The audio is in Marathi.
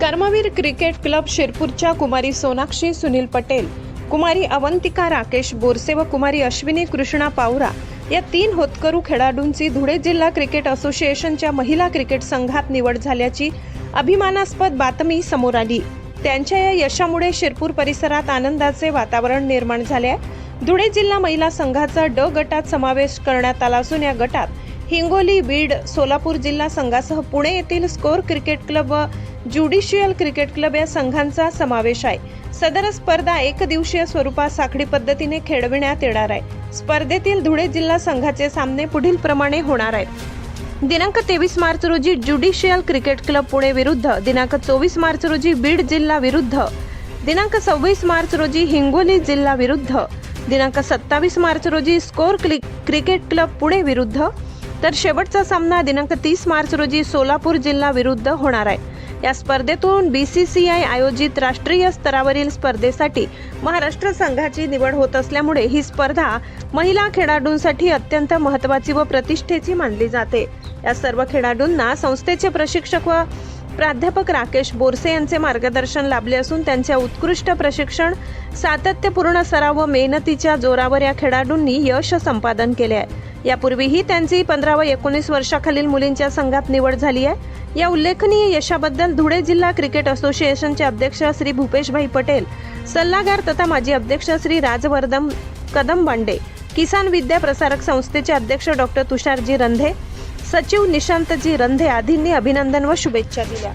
कर्मवीर क्रिकेट क्लब शिरपूरच्या कुमारी सोनाक्षी सुनील पटेल, कुमारी अवंतिका राकेश बोरसे व कुमारी अश्विनी कृष्णा पावरा या 3 होतकरू खेळाडूंची धुळे जिल्हा क्रिकेट असोसिएशनच्या महिला क्रिकेट संघात निवड झाल्याची अभिमानास्पद बातमी समोर आली। त्यांच्या या यशामुळे शिरपूर परिसरात आनंदाचे वातावरण निर्माण झाले आहे। धुळे जिल्हा महिला संघाचा ड गटात समावेश करण्यात आला असून या गटात हिंगोली, बीड, सोलापूर जिल्हा संघासह पुणे येथील स्कोर क्रिकेट क्लब व ज्युडिशियल क्रिकेट क्लब या संघांचा समावेश आहे। सदर स्पर्धा एकदिवसीय स्वरूपात साखळी पद्धतीने खेळविण्यात येणार आहे। स्पर्धेतील धुळे जिल्हा संघाचे सामने पुढील प्रमाणे होणार आहेत। दिनांक 23 मार्च रोजी ज्युडिशियल क्रिकेट क्लब पुणे विरुद्ध, दिनांक 24 मार्च रोजी बीड जिल्हा विरुद्ध, दिनांक 26 मार्च रोजी हिंगोली जिल्हा विरुद्ध, दिनांक 27 मार्च रोजी स्कोर क्रिकेट क्लब पुणे विरुद्ध, तर शेवटचा सामना दिनांक 30 मार्च रोजी सोलापूर जिल्हा विरुद्ध होणार आहे। या स्पर्धेतून BCCI आयोजित राष्ट्रीय स्तरावरील स्पर्धेसाठी महाराष्ट्र संघाची निवड होत असल्यामुळे ही स्पर्धा महिला खेळाडूंसाठी अत्यंत महत्त्वाची व प्रतिष्ठेची मानली जाते। या सर्व खेळाडूंना संस्थेचे प्रशिक्षक व प्राध्यापक राकेश बोरसे यांचे मार्गदर्शन लाभले असून त्यांच्या उत्कृष्ट प्रशिक्षण, सातत्यपूर्ण सराव व मेहनतीच्या जोरावर या खेळाडूंनी यश संपादन केले आहे। यापूर्वीही त्यांची 15 व 19 वर्षाखालील मुलींच्या संघात निवड झाली आहे। या उल्लेखनीय यशाबद्दल धुळे जिल्हा क्रिकेट असोसिएशनचे अध्यक्ष श्री भूपेशभाई पटेल, सल्लागार तथा माजी अध्यक्ष श्री राजवर्धन कदमबांडे, किसान विद्या प्रसारक संस्थेचे अध्यक्ष डॉक्टर तुषारजी रंधे, सचिव निशांतजी रंधे आदींनी अभिनंदन व शुभेच्छा दिल्या।